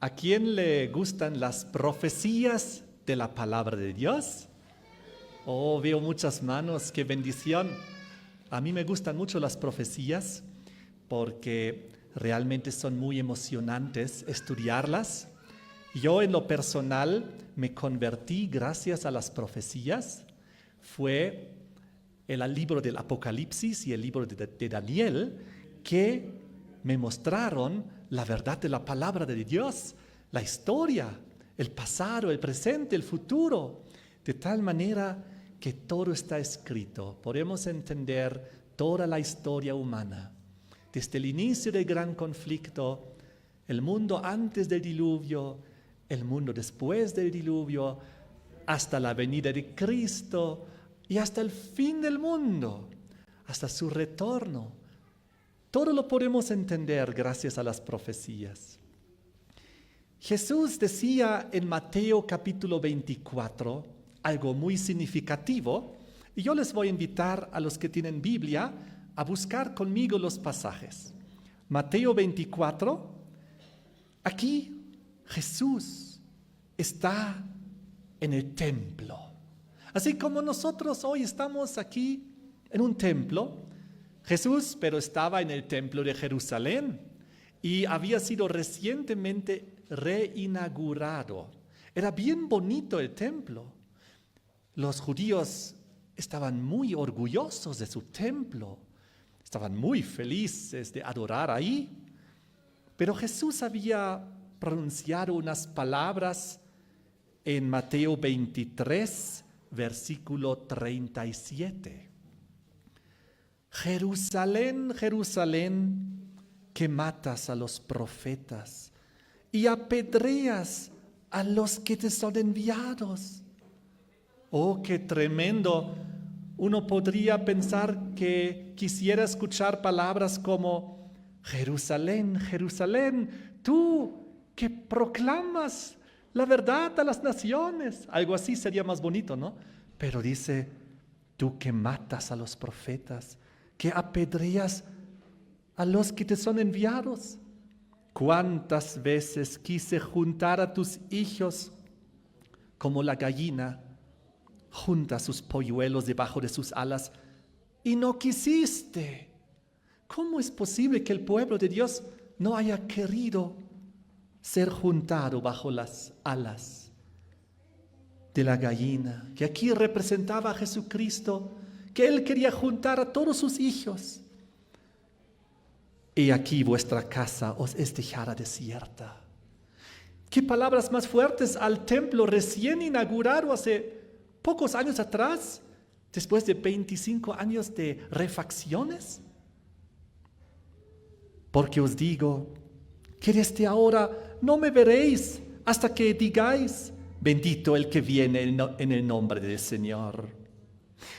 ¿A quién le gustan las profecías de la palabra de Dios? Oh, veo muchas manos, qué bendición. A mí me gustan mucho las profecías porque realmente son muy emocionantes estudiarlas. Yo en lo personal me convertí gracias a las profecías. Fue el libro del Apocalipsis y el libro de Daniel que me mostraron la verdad de la palabra de Dios, la historia, el pasado, el presente, el futuro, de tal manera que todo está escrito. Podemos entender toda la historia humana, desde el inicio del gran conflicto, el mundo antes del diluvio, el mundo después del diluvio, hasta la venida de Cristo y hasta el fin del mundo, hasta su retorno. Todo lo podemos entender gracias a las profecías. Jesús decía en Mateo capítulo 24 algo muy significativo, y yo les voy a invitar a los que tienen Biblia a buscar conmigo los pasajes. Mateo 24, aquí Jesús está en el templo. Así como nosotros hoy estamos aquí en un templo, Jesús, pero estaba en el templo de Jerusalén y había sido recientemente reinaugurado. Era bien bonito el templo. Los judíos estaban muy orgullosos de su templo, estaban muy felices de adorar ahí. Pero Jesús había pronunciado unas palabras en Mateo 23, versículo 37. Jerusalén, Jerusalén, que matas a los profetas y apedreas a los que te son enviados. Oh, qué tremendo. Uno podría pensar que quisiera escuchar palabras como: Jerusalén, Jerusalén, tú que proclamas la verdad a las naciones. Algo así sería más bonito, ¿no? Pero dice: tú que matas a los profetas, que apedreas a los que te son enviados. ¿Cuántas veces quise juntar a tus hijos como la gallina junta sus polluelos debajo de sus alas, y no quisiste? ¿Cómo es posible que el pueblo de Dios no haya querido ser juntado bajo las alas de la gallina, que aquí representaba a Jesucristo, que Él quería juntar a todos sus hijos? Y aquí vuestra casa os es dejada desierta. ¿Qué palabras más fuertes al templo recién inaugurado hace pocos años atrás, después de 25 años de refacciones? Porque os digo que desde ahora no me veréis hasta que digáis: bendito el que viene en el nombre del Señor.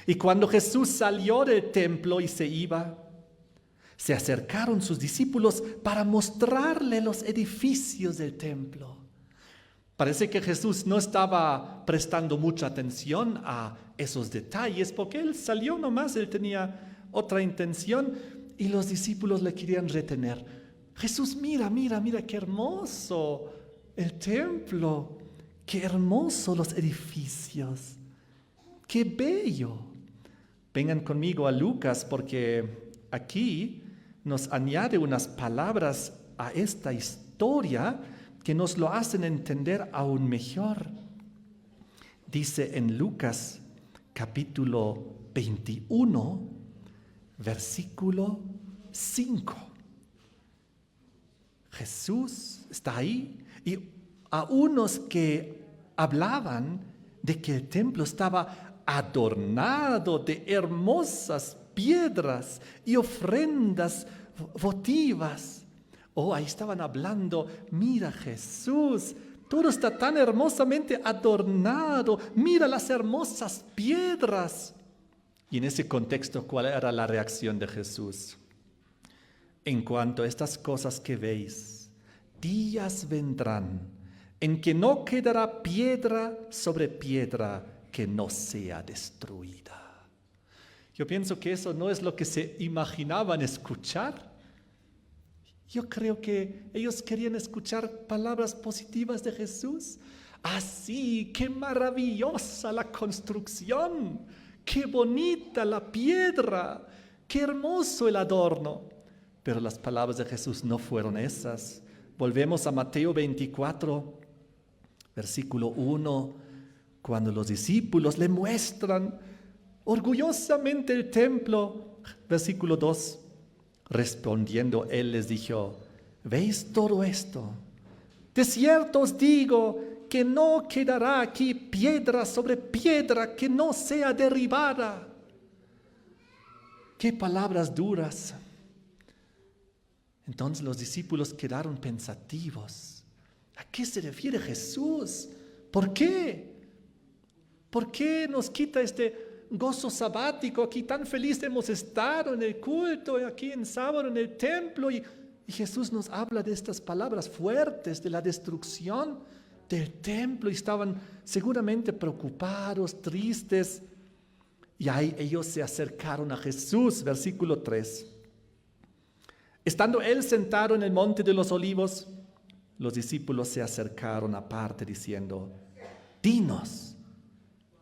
Y cuando Jesús salió del templo y se iba, se acercaron sus discípulos para mostrarle los edificios del templo. Parece que Jesús no estaba prestando mucha atención a esos detalles, porque Él salió nomás, Él tenía otra intención, y los discípulos le querían retener. Jesús, mira, mira, mira, qué hermoso el templo, qué hermoso los edificios, qué bello. Vengan conmigo a Lucas, porque aquí nos añade unas palabras a esta historia que nos lo hacen entender aún mejor. Dice en Lucas capítulo 21, versículo 5. Jesús está ahí y a unos que hablaban de que el templo estaba adornado de hermosas piedras y ofrendas votivas. Oh, ahí estaban hablando: mira Jesús, todo está tan hermosamente adornado, mira las hermosas piedras. Y en ese contexto, ¿cuál era la reacción de Jesús? En cuanto a estas cosas que veis, días vendrán en que no quedará piedra sobre piedra que no sea destruida. Yo pienso que eso no es lo que se imaginaban escuchar. Yo creo que ellos querían escuchar palabras positivas de Jesús. Así, qué maravillosa la construcción, qué bonita la piedra, qué hermoso el adorno. Pero las palabras de Jesús no fueron esas. Volvemos a Mateo 24, versículo 1, cuando los discípulos le muestran orgullosamente el templo. Versículo 2, respondiendo él les dijo: ¿veis todo esto? De cierto os digo que no quedará aquí piedra sobre piedra que no sea derribada. ¡Qué palabras duras! Entonces los discípulos quedaron pensativos. ¿A qué se refiere Jesús? ¿Por qué? ¿Por qué nos quita este gozo sabático? Aquí tan feliz hemos estado en el culto, aquí en sábado en el templo, y Jesús nos habla de estas palabras fuertes, de la destrucción del templo, y estaban seguramente preocupados, tristes. Y ahí ellos se acercaron a Jesús, versículo 3. Estando él sentado en el monte de los olivos, los discípulos se acercaron aparte diciendo: dinos,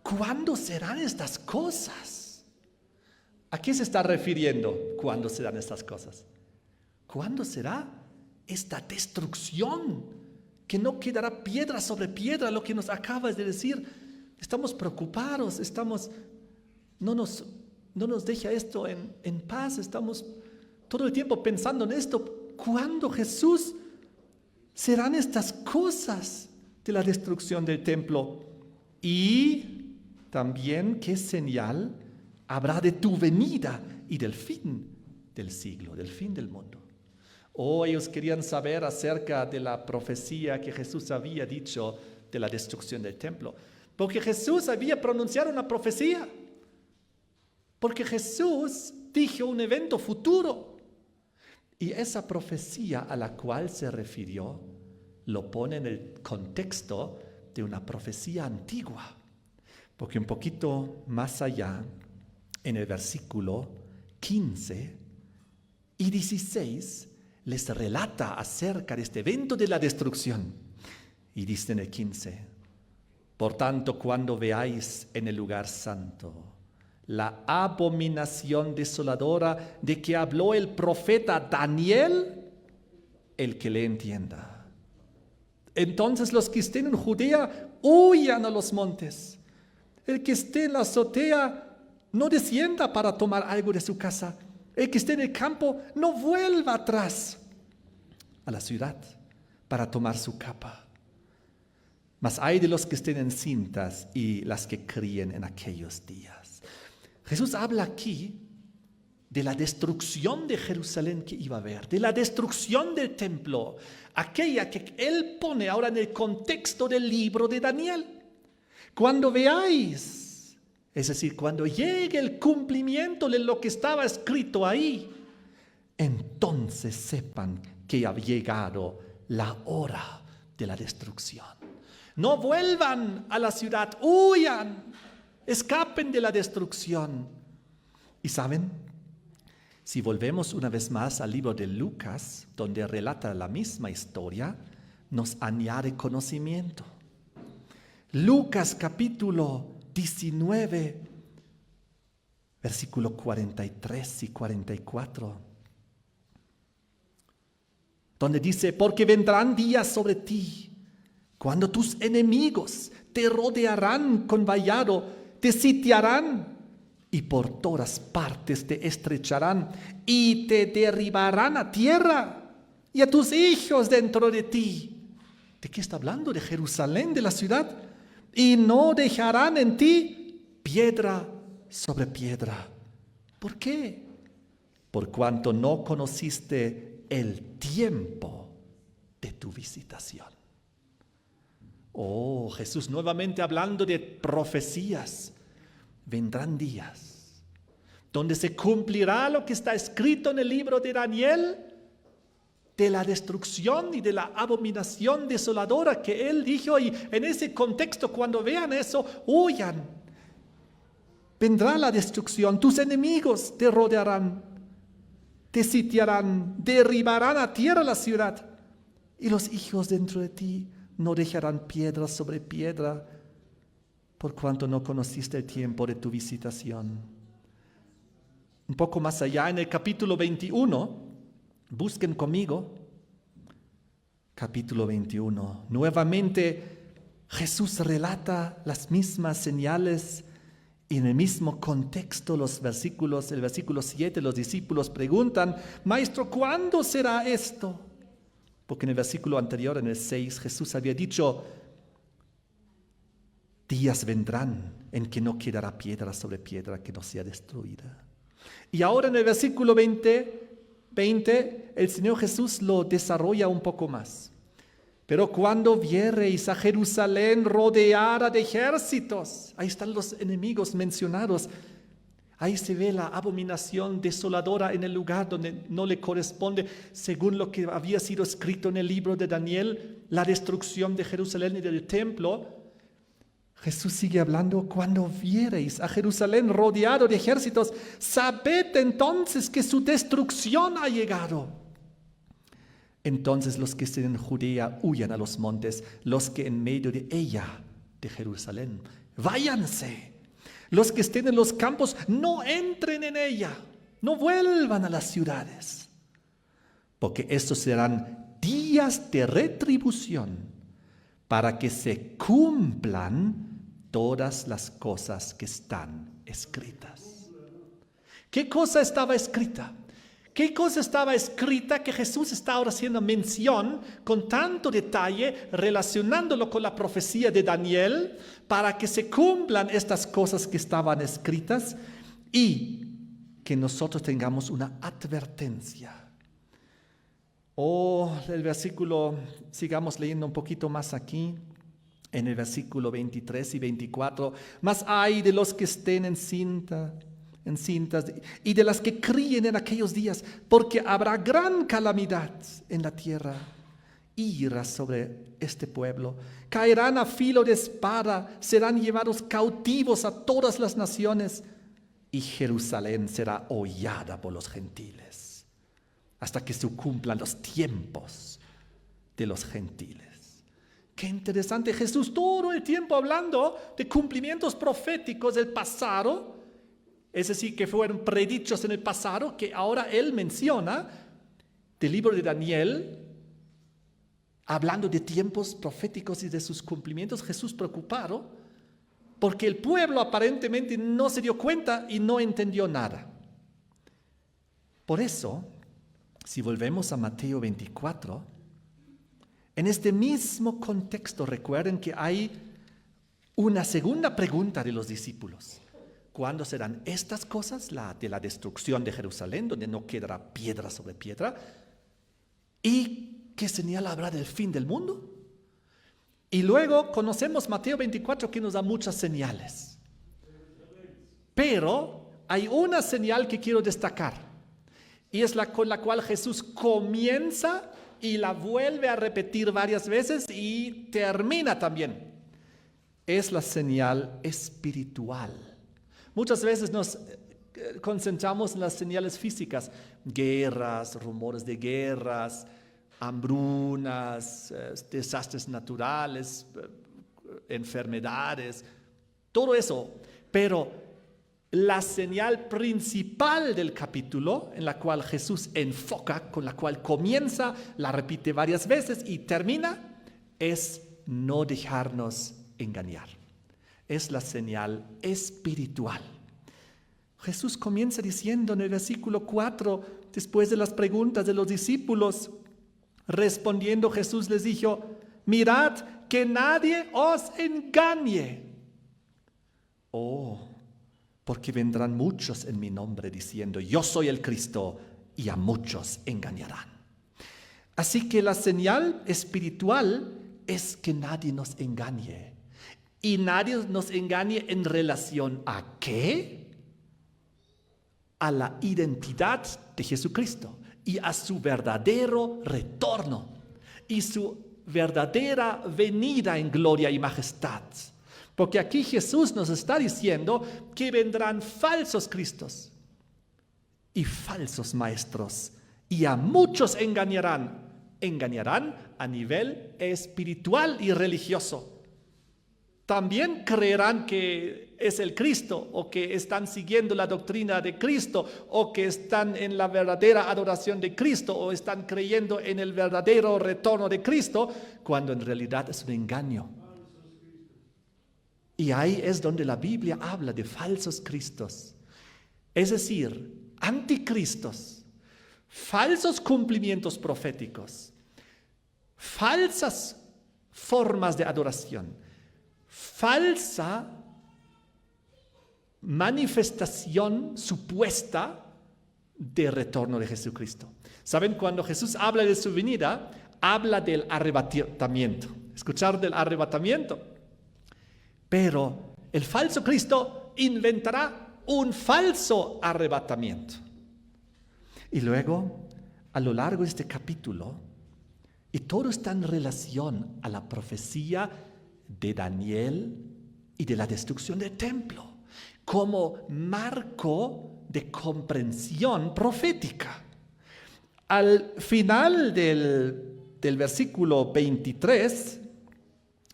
¿cuándo serán estas cosas? ¿A qué se está refiriendo? ¿Cuándo serán estas cosas? ¿Cuándo será esta destrucción? Que no quedará piedra sobre piedra, lo que nos acabas de decir. Estamos preocupados, no nos deja esto en paz, estamos todo el tiempo pensando en esto. ¿Cuándo, Jesús, serán estas cosas de la destrucción del templo? Y también, ¿qué señal habrá de tu venida y del fin del siglo, del fin del mundo? Ellos querían saber acerca de la profecía que Jesús había dicho de la destrucción del templo. Porque Jesús había pronunciado una profecía. Porque Jesús dijo un evento futuro. Y esa profecía a la cual se refirió lo pone en el contexto de una profecía antigua. Porque un poquito más allá, en el versículo 15 y 16, les relata acerca de este evento de la destrucción. Y dice en el 15: por tanto, cuando veáis en el lugar santo la abominación desoladora de que habló el profeta Daniel, el que le entienda. Entonces los que estén en Judea huyan a los montes. El que esté en la azotea no descienda para tomar algo de su casa. El que esté en el campo no vuelva atrás a la ciudad para tomar su capa. Mas hay de los que estén encintas y las que críen en aquellos días. Jesús habla aquí de la destrucción de Jerusalén que iba a haber, de la destrucción del templo, aquella que él pone ahora en el contexto del libro de Daniel. Cuando veáis, es decir, cuando llegue el cumplimiento de lo que estaba escrito ahí, entonces sepan que ha llegado la hora de la destrucción. No vuelvan a la ciudad, huyan, escapen de la destrucción. ¿Y saben? Si volvemos una vez más al libro de Lucas, donde relata la misma historia, nos añade conocimiento. Lucas capítulo 19, versículo 43 y 44, donde dice: porque vendrán días sobre ti, cuando tus enemigos te rodearán con vallado, te sitiarán y por todas partes te estrecharán y te derribarán a tierra y a tus hijos dentro de ti. ¿De qué está hablando? De Jerusalén, de la ciudad. Y no dejarán en ti piedra sobre piedra. ¿Por qué? Por cuanto no conociste el tiempo de tu visitación. Jesús nuevamente hablando de profecías. Vendrán días donde se cumplirá lo que está escrito en el libro de Daniel, de la destrucción y de la abominación desoladora que él dijo. Y en ese contexto, cuando vean eso, huyan. Vendrá la destrucción, tus enemigos te rodearán. te sitiarán, derribarán a tierra la ciudad, y los hijos dentro de ti no dejarán piedra sobre piedra, por cuanto no conociste el tiempo de tu visitación. Un poco más allá, en el capítulo 21, busquen conmigo, capítulo 21. Nuevamente Jesús relata las mismas señales y en el mismo contexto el versículo 7, los discípulos preguntan, Maestro, ¿cuándo será esto? Porque en el versículo anterior, en el 6, Jesús había dicho, días vendrán en que no quedará piedra sobre piedra que no sea destruida. Y ahora en el versículo 20, el Señor Jesús lo desarrolla un poco más. Pero cuando viereis a Jerusalén rodeada de ejércitos, ahí están los enemigos mencionados, ahí se ve la abominación desoladora en el lugar donde no le corresponde, según lo que había sido escrito en el libro de Daniel, la destrucción de Jerusalén y del templo. Jesús sigue hablando, cuando viereis a Jerusalén rodeado de ejércitos, sabed entonces que su destrucción ha llegado. Entonces los que estén en Judea huyan a los montes, los que en medio de ella, de Jerusalén, váyanse. Los que estén en los campos, no entren en ella, no vuelvan a las ciudades, porque estos serán días de retribución para que se cumplan todas las cosas que están escritas. ¿Qué cosa estaba escrita? ¿Qué cosa estaba escrita que Jesús está ahora haciendo mención con tanto detalle, relacionándolo con la profecía de Daniel, para que se cumplan estas cosas que estaban escritas y que nosotros tengamos una advertencia? El versículo, sigamos leyendo un poquito más aquí, en el versículo 23 y 24, mas ay de los que estén encintas y de las que críen en aquellos días, porque habrá gran calamidad en la tierra, ira sobre este pueblo, caerán a filo de espada, serán llevados cautivos a todas las naciones, y Jerusalén será hollada por los gentiles, hasta que se cumplan los tiempos de los gentiles. Qué interesante, Jesús todo el tiempo hablando de cumplimientos proféticos del pasado, es decir, que fueron predichos en el pasado, que ahora él menciona del libro de Daniel, hablando de tiempos proféticos y de sus cumplimientos. Jesús preocupado, porque el pueblo aparentemente no se dio cuenta y no entendió nada. Por eso, si volvemos a Mateo 24, en este mismo contexto recuerden que hay una segunda pregunta de los discípulos. ¿Cuándo serán estas cosas? La de la destrucción de Jerusalén, donde no quedará piedra sobre piedra. ¿Y qué señal habrá del fin del mundo? Y luego conocemos Mateo 24, que nos da muchas señales. Pero hay una señal que quiero destacar, y es la con la cual Jesús comienza y la vuelve a repetir varias veces y termina también. Es la señal espiritual. Muchas veces nos concentramos en las señales físicas, guerras, rumores de guerras, hambrunas, desastres naturales, enfermedades, todo eso. Pero la señal principal del capítulo, en la cual Jesús enfoca, con la cual comienza, la repite varias veces y termina, es no dejarnos engañar. Es la señal espiritual. Jesús comienza diciendo en el versículo 4, después de las preguntas de los discípulos, respondiendo Jesús les dijo, mirad que nadie os engañe. Porque vendrán muchos en mi nombre diciendo, yo soy el Cristo, y a muchos engañarán. Así que la señal espiritual es que nadie nos engañe. Y nadie nos engañe en relación a ¿qué? A la identidad de Jesucristo y a su verdadero retorno y su verdadera venida en gloria y majestad. Porque aquí Jesús nos está diciendo que vendrán falsos cristos y falsos maestros, y a muchos engañarán. Engañarán a nivel espiritual y religioso. También creerán que es el Cristo, o que están siguiendo la doctrina de Cristo, o que están en la verdadera adoración de Cristo, o están creyendo en el verdadero retorno de Cristo, cuando en realidad es un engaño. Y ahí es donde la Biblia habla de falsos cristos, es decir, anticristos, falsos cumplimientos proféticos, falsas formas de adoración, falsa manifestación supuesta de retorno de Jesucristo. ¿Saben? Cuando Jesús habla de su venida, habla del arrebatamiento. ¿Escuchar del arrebatamiento? Pero el falso Cristo inventará un falso arrebatamiento. Y luego, a lo largo de este capítulo, y todo está en relación a la profecía de Daniel y de la destrucción del templo, como marco de comprensión profética. Al final del versículo 23,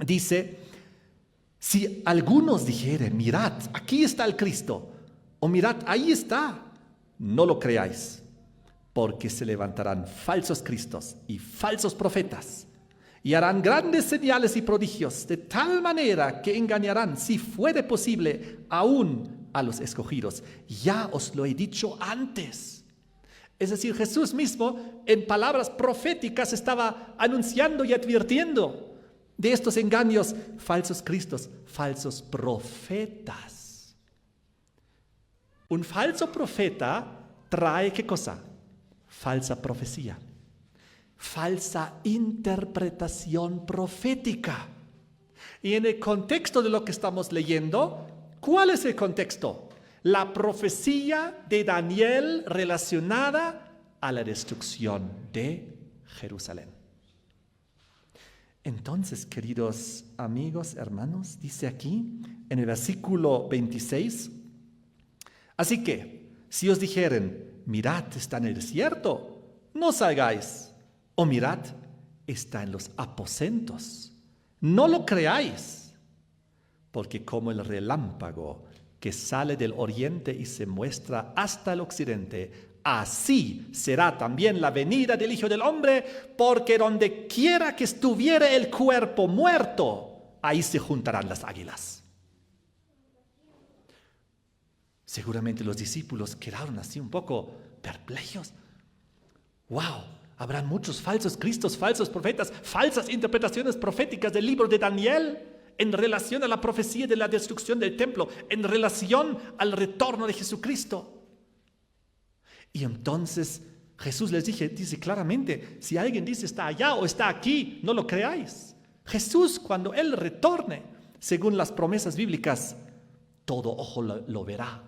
dice: si algunos dijeren, mirad, aquí está el Cristo, o mirad, ahí está, no lo creáis, porque se levantarán falsos cristos y falsos profetas, y harán grandes señales y prodigios, de tal manera que engañarán, si fuere posible, aún a los escogidos. Ya os lo he dicho antes. Es decir, Jesús mismo, en palabras proféticas, estaba anunciando y advirtiendo de estos engaños, falsos cristos, falsos profetas. Un falso profeta trae, ¿qué cosa? Falsa profecía, falsa interpretación profética. Y en el contexto de lo que estamos leyendo, ¿cuál es el contexto? La profecía de Daniel relacionada a la destrucción de Jerusalén. Entonces, queridos amigos, hermanos, dice aquí en el versículo 26, así que, si os dijeren, mirad, está en el desierto, no salgáis, o mirad, está en los aposentos, no lo creáis, porque como el relámpago que sale del oriente y se muestra hasta el occidente, así será también la venida del Hijo del Hombre, porque donde quiera que estuviere el cuerpo muerto, ahí se juntarán las águilas. Seguramente los discípulos quedaron así un poco perplejos. ¡Wow! Habrán muchos falsos cristos, falsos profetas, falsas interpretaciones proféticas del libro de Daniel en relación a la profecía de la destrucción del templo, en relación al retorno de Jesucristo. Y entonces Jesús les dice claramente, si alguien dice está allá o está aquí, no lo creáis. Jesús, cuando Él retorne, según las promesas bíblicas, todo ojo lo verá.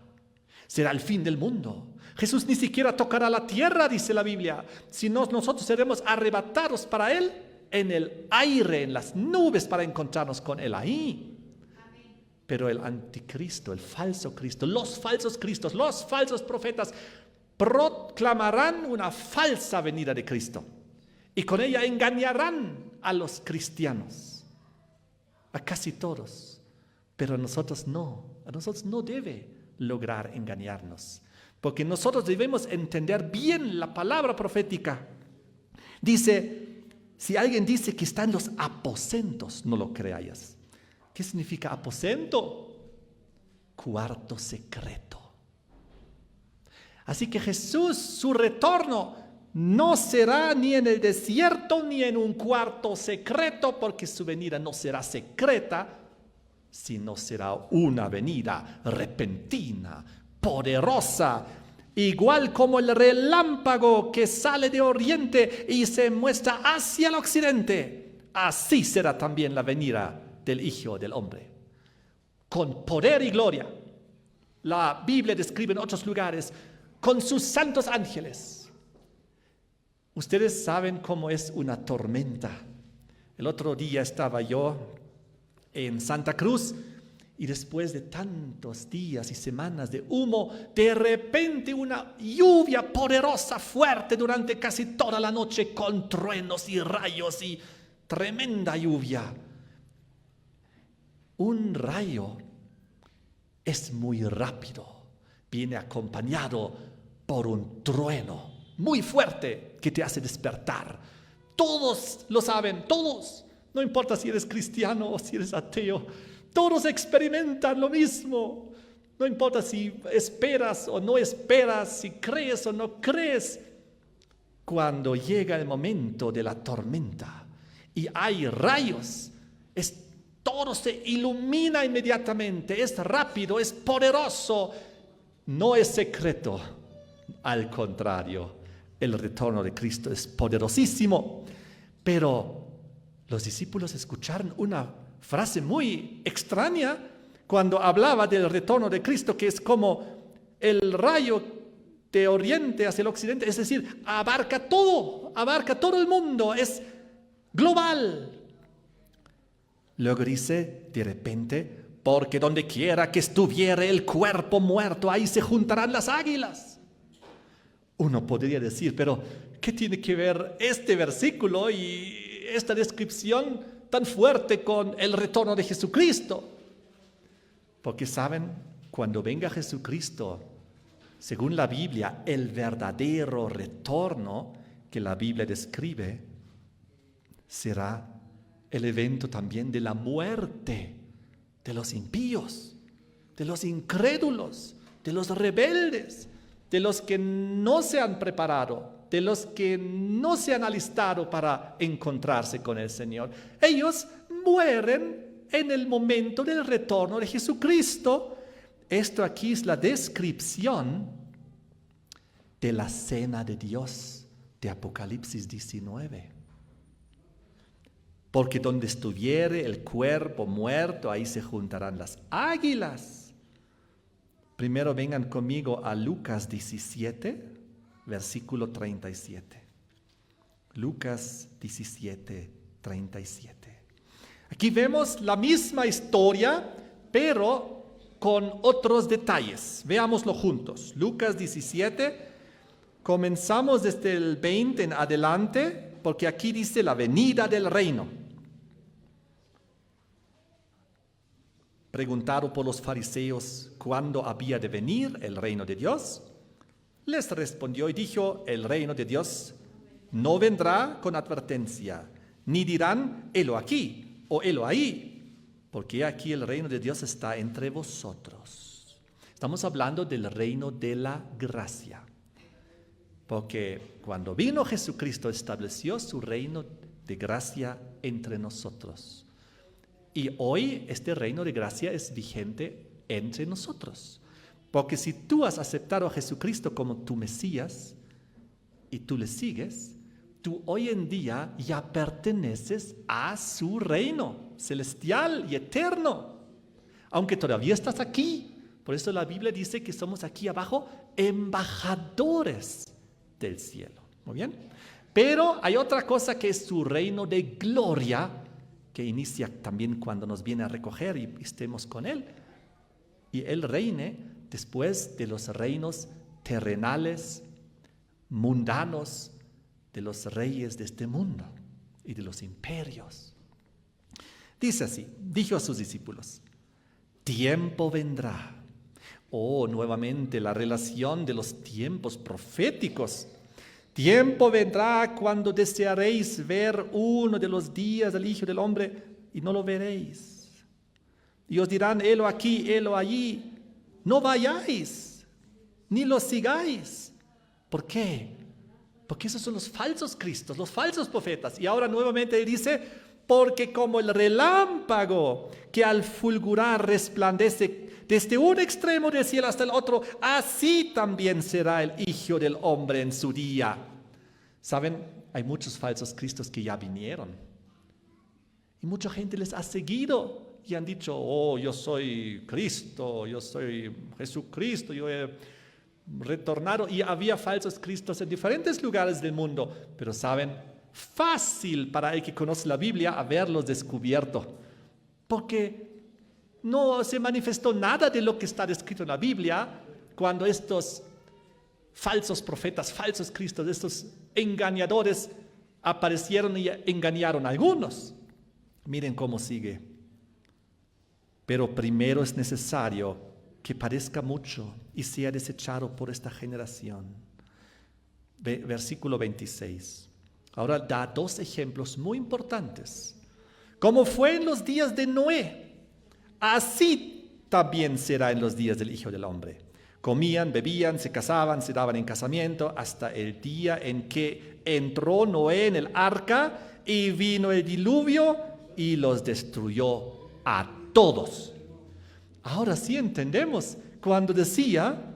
Será el fin del mundo. Jesús ni siquiera tocará la tierra, dice la Biblia, sino nosotros seremos arrebatados para Él en el aire, en las nubes, para encontrarnos con Él ahí. Amén. Pero el anticristo, el falso Cristo, los falsos cristos, los falsos profetas proclamarán una falsa venida de Cristo y con ella engañarán a los cristianos, a casi todos, pero a nosotros no debe lograr engañarnos, porque nosotros debemos entender bien la palabra profética. Dice, si alguien dice que está en los aposentos, no lo creáis. ¿Qué significa aposento? Cuarto secreto. Así que Jesús, su retorno, no será ni en el desierto ni en un cuarto secreto, porque su venida no será secreta, sino será una venida repentina, poderosa, igual como el relámpago que sale de oriente y se muestra hacia el occidente. Así será también la venida del Hijo del Hombre, con poder y gloria. La Biblia describe en otros lugares con sus santos ángeles. Ustedes saben cómo es una tormenta. El otro día estaba yo en Santa Cruz Y después de tantos días y semanas de humo, de repente una lluvia poderosa, fuerte, durante casi toda la noche, con truenos y rayos y tremenda lluvia. Un rayo es muy rápido, viene acompañado por un trueno muy fuerte que te hace despertar. Todos lo saben, todos. No importa si eres cristiano o si eres ateo, todos experimentan lo mismo. No importa si esperas o no esperas, si crees o no crees. Cuando llega el momento de la tormenta y hay rayos, todo se ilumina inmediatamente, es rápido, es poderoso, no es secreto. Al contrario, el retorno de Cristo es poderosísimo. Pero los discípulos escucharon una frase muy extraña cuando hablaba del retorno de Cristo, que es como el rayo de oriente hacia el occidente, es decir, abarca todo el mundo, es global. Luego dice, de repente, porque donde quiera que estuviere el cuerpo muerto, ahí se juntarán las águilas. Uno podría decir, pero ¿qué tiene que ver este versículo y esta descripción tan fuerte con el retorno de Jesucristo? Porque saben, cuando venga Jesucristo, según la Biblia, el verdadero retorno que la Biblia describe será el evento también de la muerte de los impíos, de los incrédulos, de los rebeldes, de los que no se han preparado, de los que no se han alistado para encontrarse con el Señor. Ellos mueren en el momento del retorno de Jesucristo. Esto aquí es la descripción de la cena de Dios de Apocalipsis 19. Porque donde estuviere el cuerpo muerto, ahí se juntarán las águilas. Primero vengan conmigo a Lucas 17, versículo 37. Lucas 17, 37. Aquí vemos la misma historia, pero con otros detalles. Veámoslo juntos. Lucas 17, comenzamos desde el 20 en adelante, porque aquí dice la venida del reino. Preguntado por los fariseos cuándo había de venir el reino de Dios, les respondió y dijo, el reino de Dios no vendrá con advertencia, ni dirán, helo aquí o helo ahí, porque aquí el reino de Dios está entre vosotros. Estamos hablando del reino de la gracia, porque cuando vino Jesucristo estableció su reino de gracia entre nosotros. Y hoy este reino de gracia es vigente entre nosotros. Porque si tú has aceptado a Jesucristo como tu Mesías y tú le sigues, tú hoy en día ya perteneces a su reino celestial y eterno. Aunque todavía estás aquí. Por eso la Biblia dice que somos aquí abajo embajadores del cielo. Muy bien. Pero hay otra cosa que es su reino de gloria, que inicia también cuando nos viene a recoger y estemos con Él. Y Él reine después de los reinos terrenales, mundanos, de los reyes de este mundo y de los imperios. Dice así, dijo a sus discípulos, tiempo vendrá. Nuevamente la relación de los tiempos proféticos. Tiempo vendrá cuando desearéis ver uno de los días del Hijo del Hombre y no lo veréis. Y os dirán, helo aquí, helo allí. No vayáis, ni lo sigáis. ¿Por qué? Porque esos son los falsos cristos, los falsos profetas. Y ahora nuevamente dice, porque como el relámpago que al fulgurar resplandece desde un extremo del cielo hasta el otro, así también será el Hijo del Hombre en su día. ¿Saben? Hay muchos falsos cristos que ya vinieron. Y mucha gente les ha seguido y han dicho, yo soy Cristo, yo soy Jesucristo, yo he retornado. Y había falsos cristos en diferentes lugares del mundo. Pero ¿saben? Fácil para el que conoce la Biblia haberlos descubierto. Porque no se manifestó nada de lo que está descrito en la Biblia cuando estos falsos profetas, falsos cristos, estos engañadores aparecieron y engañaron a algunos. Miren cómo sigue. Pero primero es necesario que padezca mucho y sea desechado por esta generación. Versículo 26. Ahora da dos ejemplos muy importantes. Como fue en los días de Noé, así también será en los días del Hijo del Hombre. Comían, bebían, se casaban, se daban en casamiento hasta el día en que entró Noé en el arca y vino el diluvio y los destruyó a todos. Ahora sí entendemos cuando decía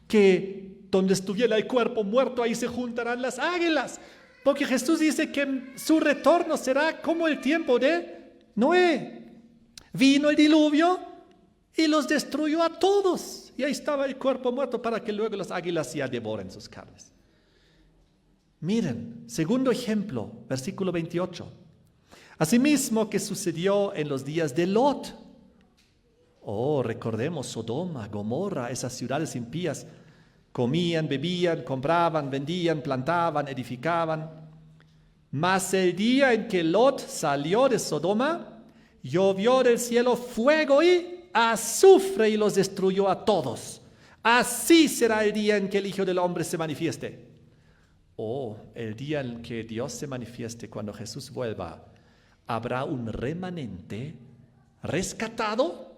que donde estuviera el cuerpo muerto, ahí se juntarán las águilas. Porque Jesús dice que su retorno será como el tiempo de Noé. Vino el diluvio y los destruyó a todos. Y ahí estaba el cuerpo muerto para que luego las águilas ya devoren sus carnes. Miren, segundo ejemplo, versículo 28. Asimismo que sucedió en los días de Lot. Oh, recordemos Sodoma, Gomorra, esas ciudades impías. Comían, bebían, compraban, vendían, plantaban, edificaban. Mas el día en que Lot salió de Sodoma, llovió del cielo fuego y azufre y los destruyó a todos. Así será el día en que el Hijo del Hombre se manifieste. Oh, el día en que Dios se manifieste, cuando Jesús vuelva, habrá un remanente rescatado.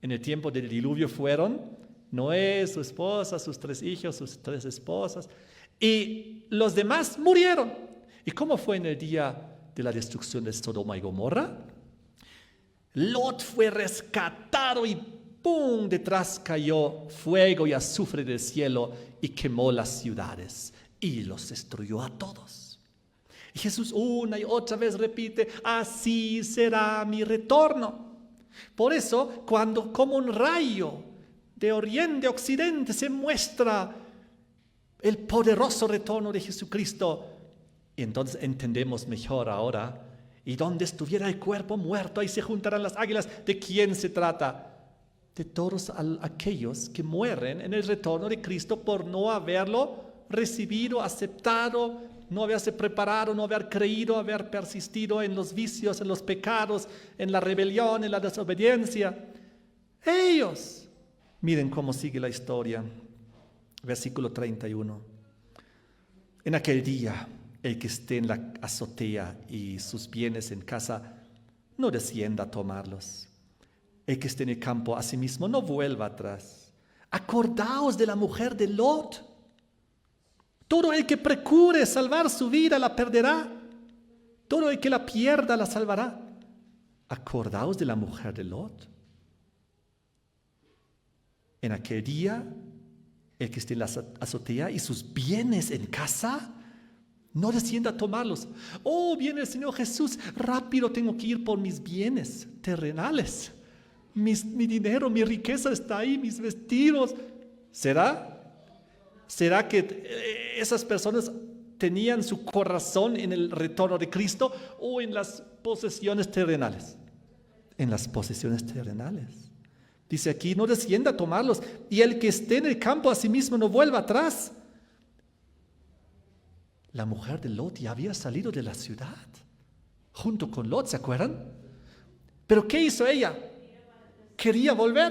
En el tiempo del diluvio fueron Noé, su esposa, sus 3 hijos, sus 3 esposas, y los demás murieron. ¿Y cómo fue en el día de la destrucción de Sodoma y Gomorra? Lot fue rescatado y ¡pum! Detrás cayó fuego y azufre del cielo y quemó las ciudades y los destruyó a todos. Y Jesús una y otra vez repite, así será mi retorno. Por eso, cuando como un rayo de oriente a occidente se muestra el poderoso retorno de Jesucristo, entonces entendemos mejor ahora. Y donde estuviera el cuerpo muerto, ahí se juntarán las águilas. ¿De quién se trata? De todos aquellos que mueren en el retorno de Cristo por no haberlo recibido, aceptado, no haberse preparado, no haber creído, haber persistido en los vicios, en los pecados, en la rebelión, en la desobediencia. Ellos. Miren cómo sigue la historia. Versículo 31. En aquel día, el que esté en la azotea y sus bienes en casa, no descienda a tomarlos. El que esté en el campo asimismo, no vuelva atrás. Acordaos de la mujer de Lot. Todo el que procure salvar su vida la perderá. Todo el que la pierda la salvará. Acordaos de la mujer de Lot. En aquel día, el que esté en la azotea y sus bienes en casa, no descienda a tomarlos. Oh, viene el Señor Jesús, rápido tengo que ir por mis bienes terrenales. Mi dinero, mi riqueza está ahí, mis vestidos. ¿Será? ¿Será que esas personas tenían su corazón en el retorno de Cristo o en las posesiones terrenales? En las posesiones terrenales. Dice aquí, no descienda a tomarlos. Y el que esté en el campo a sí mismo no vuelva atrás. La mujer de Lot ya había salido de la ciudad, junto con Lot, ¿se acuerdan? ¿Pero qué hizo ella? Quería volver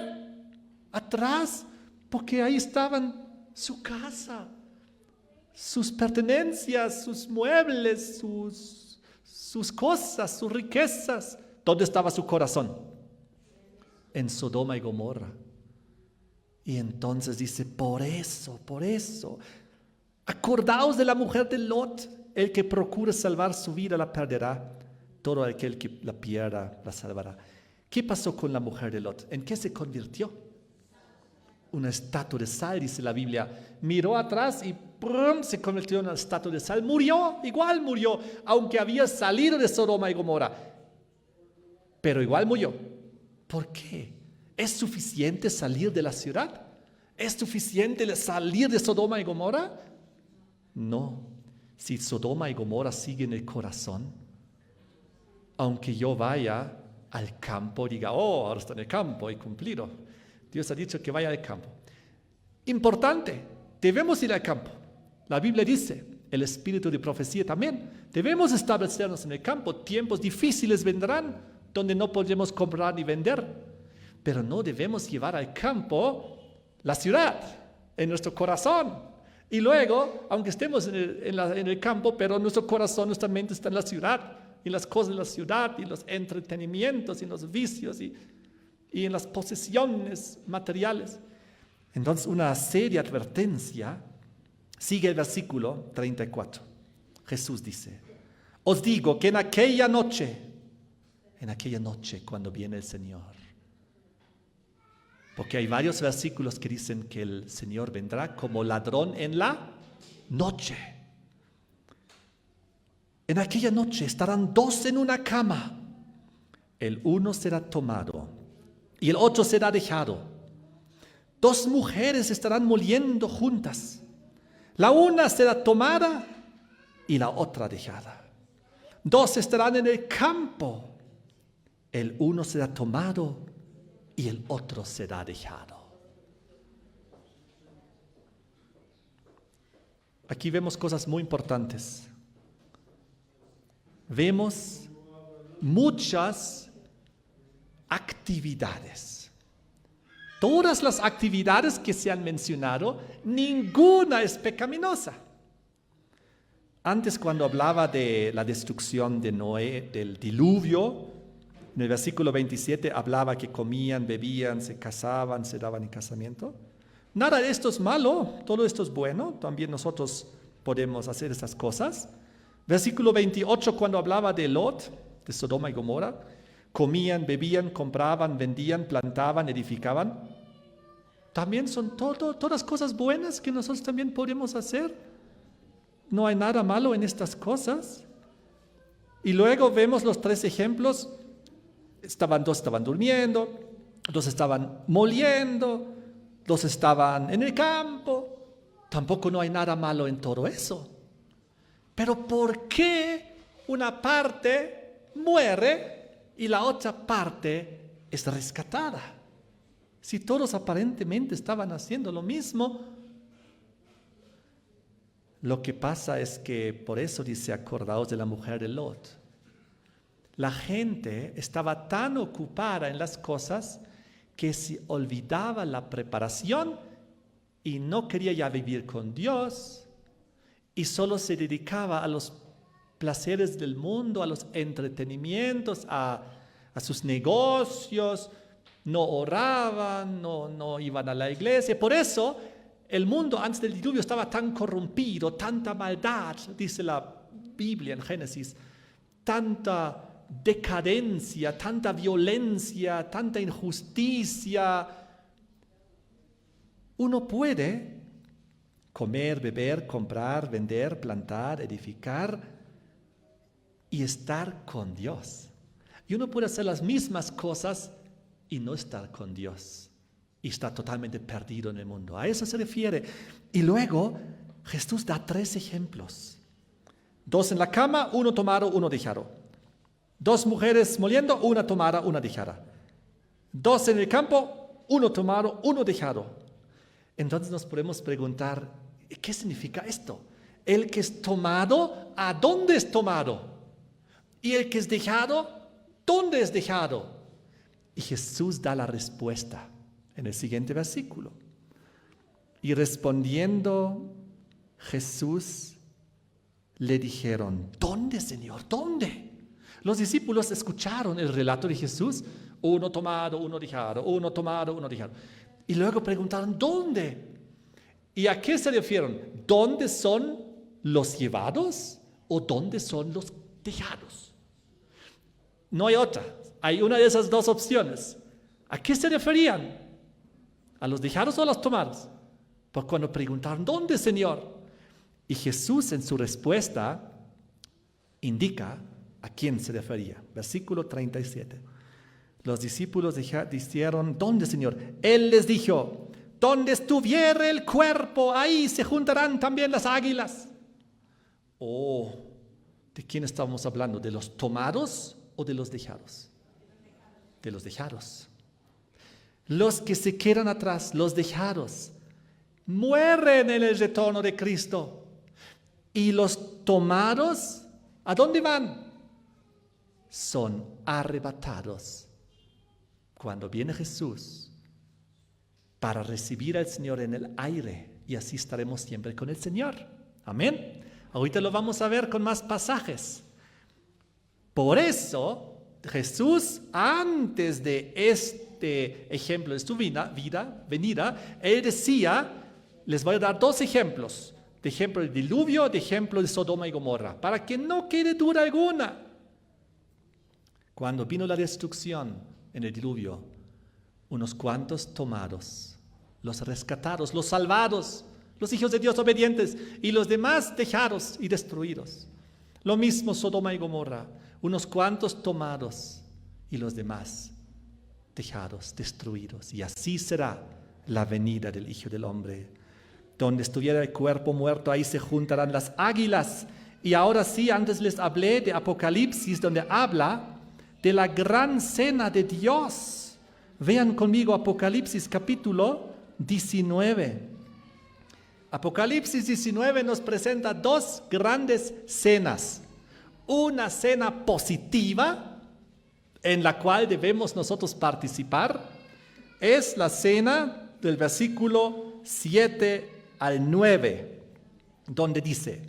atrás, porque ahí estaban su casa, sus pertenencias, sus muebles, sus cosas, sus riquezas. ¿Dónde estaba su corazón? En Sodoma y Gomorra. Y entonces dice, por eso, acordaos de la mujer de Lot. El que procure salvar su vida la perderá. Todo aquel que la pierda la salvará. ¿Qué pasó con la mujer de Lot? ¿En qué se convirtió? Una estatua de sal, dice la Biblia. Miró atrás y ¡prum! Se convirtió en una estatua de sal. Murió, aunque había salido de Sodoma y Gomorra. Pero igual murió. ¿Por qué? ¿Es suficiente salir de la ciudad? ¿Es suficiente salir de Sodoma y Gomorra? No. Si Sodoma y Gomorra siguen en el corazón, aunque yo vaya al campo, diga, oh, ahora está en el campo, he cumplido. Dios ha dicho que vaya al campo. Importante, debemos ir al campo. La Biblia dice, el espíritu de profecía también, debemos establecernos en el campo. Tiempos difíciles vendrán donde no podremos comprar ni vender, pero no debemos llevar al campo la ciudad en nuestro corazón. Y luego, aunque estemos en el campo, pero nuestro corazón, nuestra mente está en la ciudad, y las cosas de la ciudad, y los entretenimientos, y los vicios, y en las posesiones materiales. Entonces, una seria advertencia sigue el versículo 34. Jesús dice, os digo que en aquella noche cuando viene el Señor, porque hay varios versículos que dicen que el Señor vendrá como ladrón en la noche. En aquella noche estarán dos en una cama. El uno será tomado y el otro será dejado. Dos mujeres estarán moliendo juntas. La una será tomada y la otra dejada. Dos estarán en el campo. El uno será tomado y el otro será dejado. Aquí vemos cosas muy importantes. Vemos muchas actividades. Todas las actividades que se han mencionado, ninguna es pecaminosa. Antes, cuando hablaba de la destrucción de Noé, del diluvio, en el versículo 27 hablaba que comían, bebían, se casaban, se daban en casamiento. Nada de esto es malo, todo esto es bueno, también nosotros podemos hacer esas cosas. Versículo 28, cuando hablaba de Lot, de Sodoma y Gomorra, comían, bebían, compraban, vendían, plantaban, edificaban. También son todas cosas buenas que nosotros también podemos hacer. No hay nada malo en estas cosas. Y luego vemos los tres ejemplos. Dos estaban durmiendo, dos estaban moliendo, dos estaban en el campo. Tampoco no hay nada malo en todo eso. Pero ¿por qué una parte muere y la otra parte es rescatada? Si todos aparentemente estaban haciendo lo mismo. Lo que pasa es que por eso dice, acordaos de la mujer de Lot. La gente estaba tan ocupada en las cosas que se olvidaba la preparación y no quería ya vivir con Dios y solo se dedicaba a los placeres del mundo, a los entretenimientos, a sus negocios, no oraban, no iban a la iglesia. Por eso el mundo antes del diluvio estaba tan corrompido, tanta maldad, dice la Biblia en Génesis, tanta decadencia, tanta violencia, tanta injusticia. Uno puede comer, beber, comprar, vender, plantar, edificar y estar con Dios. Y uno puede hacer las mismas cosas y no estar con Dios y está totalmente perdido en el mundo. A eso se refiere. Y luego Jesús da tres ejemplos. Dos en la cama, uno tomado, uno dejado. Dos mujeres moliendo, una tomada, una dejada. Dos en el campo, uno tomado, uno dejado. Entonces nos podemos preguntar, ¿qué significa esto? El que es tomado, ¿a dónde es tomado? Y el que es dejado, ¿dónde es dejado? Y Jesús da la respuesta en el siguiente versículo. Y respondiendo Jesús, le dijeron, ¿dónde, Señor? ¿Dónde? Los discípulos escucharon el relato de Jesús, uno tomado, uno dejado, uno tomado, uno dejado. Y luego preguntaron, ¿dónde? ¿Y a qué se refieren? ¿Dónde son los llevados o dónde son los dejados? No hay otra, hay una de esas dos opciones. ¿A qué se referían? ¿A los dejados o a los tomados? Pues cuando preguntaron, ¿dónde, Señor? Y Jesús en su respuesta indica a quién se refería. Versículo 37. Los discípulos dijeron, ¿dónde, Señor? Él les dijo, donde estuviere el cuerpo, ahí se juntarán también las águilas. Oh, ¿de quién estamos hablando? ¿De los tomados o de los dejados? de los dejados. Los que se quedan atrás, los dejados, mueren en el retorno de Cristo. Y los tomados, ¿a dónde van? Son arrebatados cuando viene Jesús para recibir al Señor en el aire, y así estaremos siempre con el Señor. Amén. Ahorita lo vamos a ver con más pasajes. Por eso, Jesús, antes de este ejemplo de su venida, Él decía, les voy a dar dos ejemplos, de ejemplo del diluvio, de ejemplo de Sodoma y Gomorra, para que no quede duda alguna. Cuando vino la destrucción en el diluvio, unos cuantos tomados, los rescatados, los salvados, los hijos de Dios obedientes, y los demás dejados y destruidos. Lo mismo Sodoma y Gomorra, unos cuantos tomados y los demás dejados, destruidos. Y así será la venida del Hijo del Hombre. Donde estuviera el cuerpo muerto, ahí se juntarán las águilas. Y ahora sí, antes les hablé de Apocalipsis, donde habla de la gran cena de Dios. Vean conmigo Apocalipsis capítulo 19. Apocalipsis 19 nos presenta dos grandes cenas. Una cena positiva, en la cual debemos nosotros participar, es la cena del versículo 7 al 9, donde dice: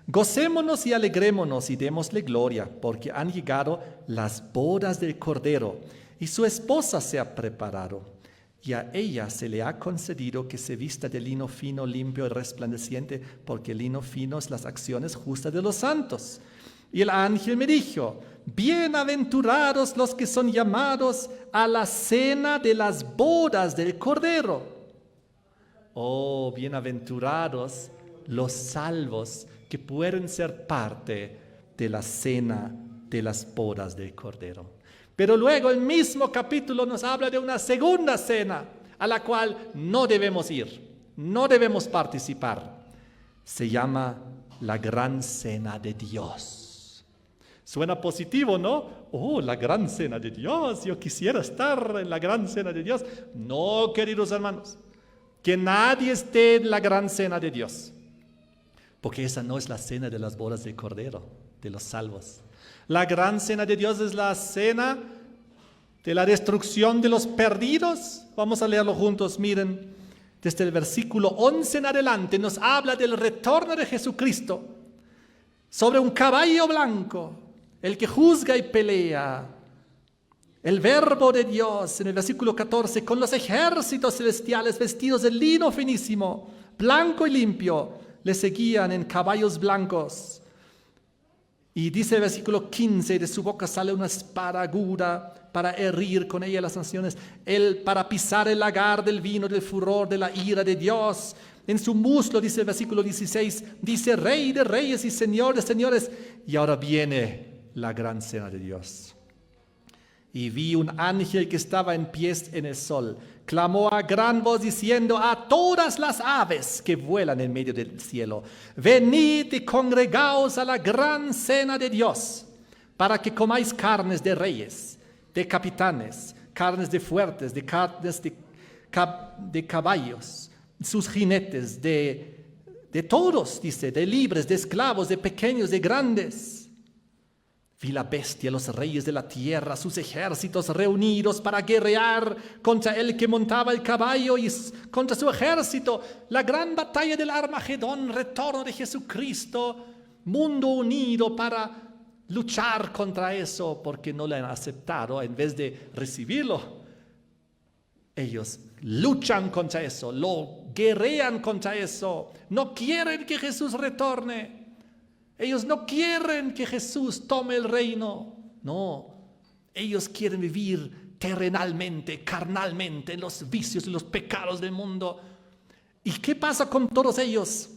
gocémonos y alegrémonos y démosle gloria, porque han llegado las bodas del Cordero, y su esposa se ha preparado. Y a ella se le ha concedido que se vista de lino fino, limpio y resplandeciente, porque el lino fino es las acciones justas de los santos. Y el ángel me dijo: bienaventurados los que son llamados a la cena de las bodas del Cordero. Oh, bienaventurados los salvos que pueden ser parte de la cena de las bodas del Cordero. Pero luego el mismo capítulo nos habla de una segunda cena a la cual no debemos ir, no debemos participar. Se llama la gran cena de Dios. Suena positivo, ¿no? Oh, la gran cena de Dios, yo quisiera estar en la gran cena de Dios. No, queridos hermanos, que nadie esté en la gran cena de Dios, porque esa no es la cena de las bodas del Cordero, de los salvos. La gran cena de Dios es la cena de la destrucción de los perdidos. Vamos a leerlo juntos. Miren, desde el versículo 11 en adelante nos habla del retorno de Jesucristo sobre un caballo blanco, el que juzga y pelea. El verbo de Dios en el versículo 14, con los ejércitos celestiales vestidos de lino finísimo, blanco y limpio, le seguían en caballos blancos. Y dice el versículo 15, de su boca sale una espada aguda para herir con ella las naciones, para pisar el lagar del vino del furor de la ira de Dios. En su muslo, dice el versículo 16, dice: Rey de reyes y Señor de señores. Y ahora viene la gran cena de Dios. Y vi un ángel que estaba en pie en el sol. Clamó a gran voz diciendo a todas las aves que vuelan en medio del cielo: venid y congregaos a la gran cena de Dios, para que comáis carnes de reyes, de capitanes, carnes de fuertes, de carnes de caballos, sus jinetes, de todos, dice, de libres, de esclavos, de pequeños, de grandes. Vi la bestia, los reyes de la tierra, sus ejércitos reunidos para guerrear contra el que montaba el caballo y contra su ejército. La gran batalla del Armagedón, retorno de Jesucristo, mundo unido para luchar contra eso, porque no le han aceptado en vez de recibirlo. Ellos luchan contra eso, lo guerrean contra eso, no quieren que Jesús retorne. Ellos no quieren que Jesús tome el reino. No, ellos quieren vivir terrenalmente, carnalmente, en los vicios y los pecados del mundo. ¿Y qué pasa con todos ellos?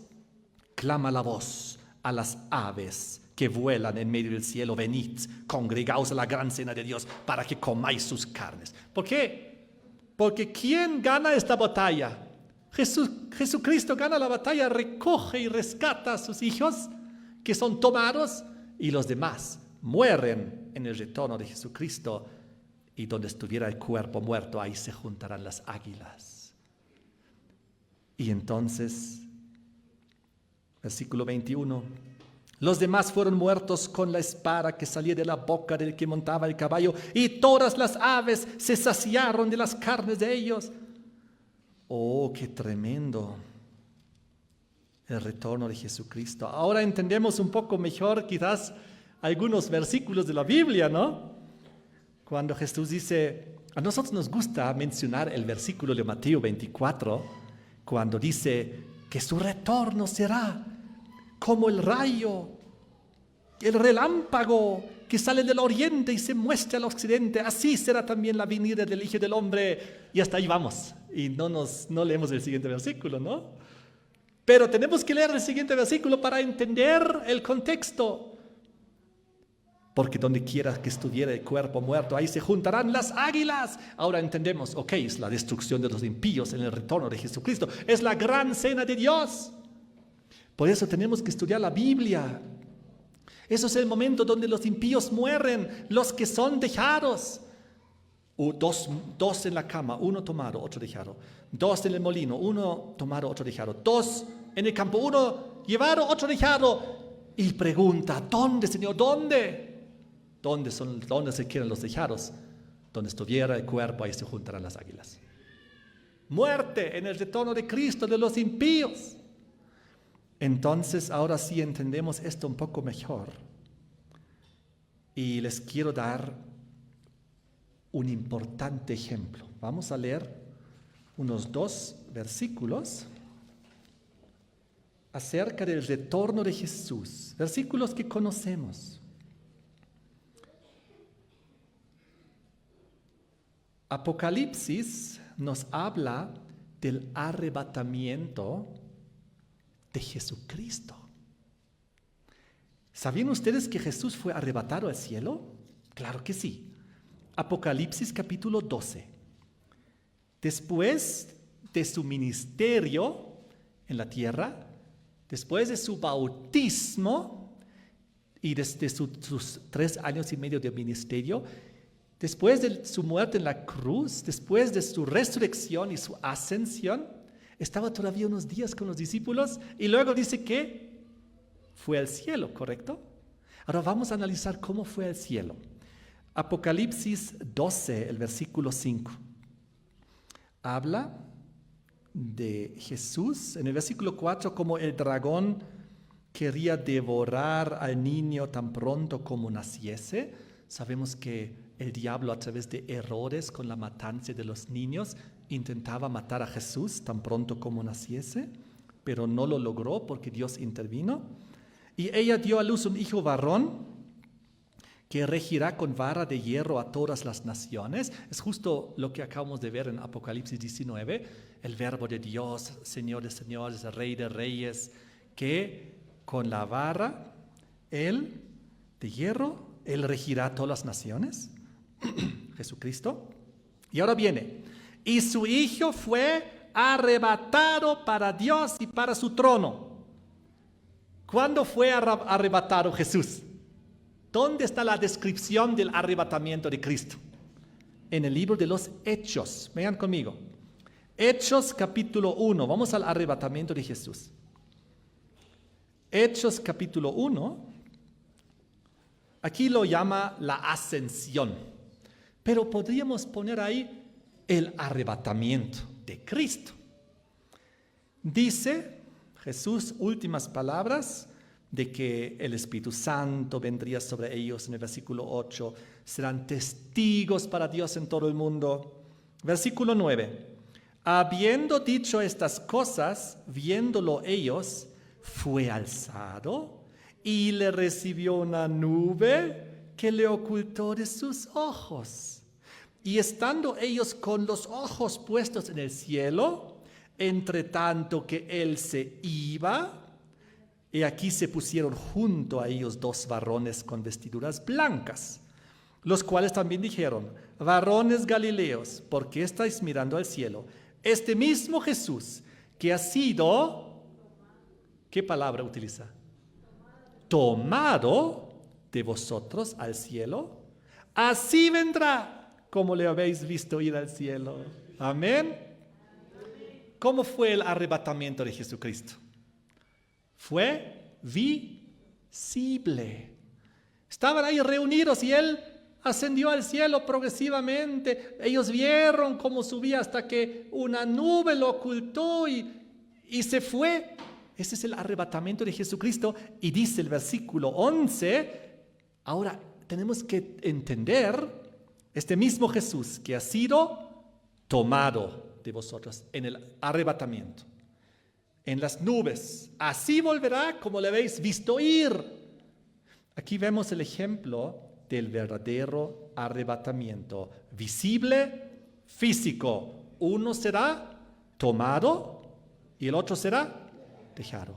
Clama la voz a las aves que vuelan en medio del cielo: venid, congregaos a la gran cena de Dios para que comáis sus carnes. ¿Por qué? Porque ¿quién gana esta batalla? Jesucristo gana la batalla, recoge y rescata a sus hijos que son tomados, y los demás mueren en el retorno de Jesucristo y donde estuviera el cuerpo muerto, ahí se juntarán las águilas. Y entonces, versículo 21, los demás fueron muertos con la espada que salía de la boca del que montaba el caballo, y todas las aves se saciaron de las carnes de ellos. Oh, qué tremendo el retorno de Jesucristo. Ahora entendemos un poco mejor quizás algunos versículos de la Biblia, ¿no? Cuando Jesús dice, a nosotros nos gusta mencionar el versículo de Mateo 24, cuando dice que su retorno será como el rayo, el relámpago que sale del oriente y se muestra al occidente. Así será también la venida del Hijo del Hombre. Y hasta ahí vamos. Y no leemos el siguiente versículo, ¿no? Pero tenemos que leer el siguiente versículo para entender el contexto. Porque donde quiera que estuviera el cuerpo muerto, ahí se juntarán las águilas. Ahora entendemos, ok, es la destrucción de los impíos en el retorno de Jesucristo. Es la gran cena de Dios. Por eso tenemos que estudiar la Biblia. Eso es el momento donde los impíos mueren, los que son dejados. Dos en la cama, uno tomado, otro dejado. Dos en el molino, uno tomado, otro dejado. Dos en el campo, uno llevado, otro dejado. Y pregunta, ¿dónde, Señor? ¿Dónde? ¿Dónde se quedan los dejados? Donde estuviera el cuerpo, ahí se juntarán las águilas. Muerte en el retorno de Cristo de los impíos. Entonces, ahora sí entendemos esto un poco mejor. Y les quiero dar un importante ejemplo. Vamos a leer unos 2 versículos acerca del retorno de Jesús. Versículos que conocemos. Apocalipsis nos habla del arrebatamiento de Jesucristo. ¿Sabían ustedes que Jesús fue arrebatado al cielo? Claro que sí. Apocalipsis capítulo 12. Después de su ministerio en la tierra, después de su bautismo y desde sus 3 años y medio de ministerio, después de su muerte en la cruz, después de su resurrección y su ascensión, estaba todavía unos días con los discípulos y luego dice que fue al cielo, ¿correcto? Ahora vamos a analizar cómo fue al cielo. Apocalipsis 12, el versículo 5. Habla de Jesús. En el versículo 4, como el dragón quería devorar al niño tan pronto como naciese. Sabemos que el diablo, a través de errores con la matanza de los niños, intentaba matar a Jesús tan pronto como naciese, pero no lo logró porque Dios intervino. Y ella dio a luz un hijo varón que regirá con vara de hierro a todas las naciones. Es justo lo que acabamos de ver en Apocalipsis 19, el verbo de Dios, Señor de señores, Rey de reyes, que con la vara, él de hierro, él regirá todas las naciones. Jesucristo. Y ahora viene, y su hijo fue arrebatado para Dios y para su trono. ¿Cuándo fue arrebatado Jesús? ¿Dónde está la descripción del arrebatamiento de Cristo? En el libro de los Hechos. Vean conmigo. Hechos capítulo 1. Vamos al arrebatamiento de Jesús. Hechos capítulo 1. Aquí lo llama la ascensión. Pero podríamos poner ahí el arrebatamiento de Cristo. Dice Jesús, últimas palabras, de que el Espíritu Santo vendría sobre ellos en el versículo 8. Serán testigos para Dios en todo el mundo. Versículo 9. Habiendo dicho estas cosas, viéndolo ellos, fue alzado y le recibió una nube que le ocultó de sus ojos. Y estando ellos con los ojos puestos en el cielo, entre tanto que él se iba, y aquí se pusieron junto a ellos 2 varones con vestiduras blancas, los cuales también dijeron: varones galileos, ¿por qué estáis mirando al cielo? Este mismo Jesús que ha sido, ¿qué palabra utiliza? Tomado de vosotros al cielo, así vendrá como le habéis visto ir al cielo. Amén. ¿Cómo fue el arrebatamiento de Jesucristo? Fue visible. Estaban ahí reunidos y Él ascendió al cielo progresivamente. Ellos vieron cómo subía hasta que una nube lo ocultó y se fue. Ese es el arrebatamiento de Jesucristo. Y dice el versículo 11, ahora tenemos que entender este mismo Jesús que ha sido tomado de vosotros en el arrebatamiento, en las nubes. Así volverá como le habéis visto ir. Aquí vemos el ejemplo del verdadero arrebatamiento, visible, físico. Uno será tomado y el otro será dejado.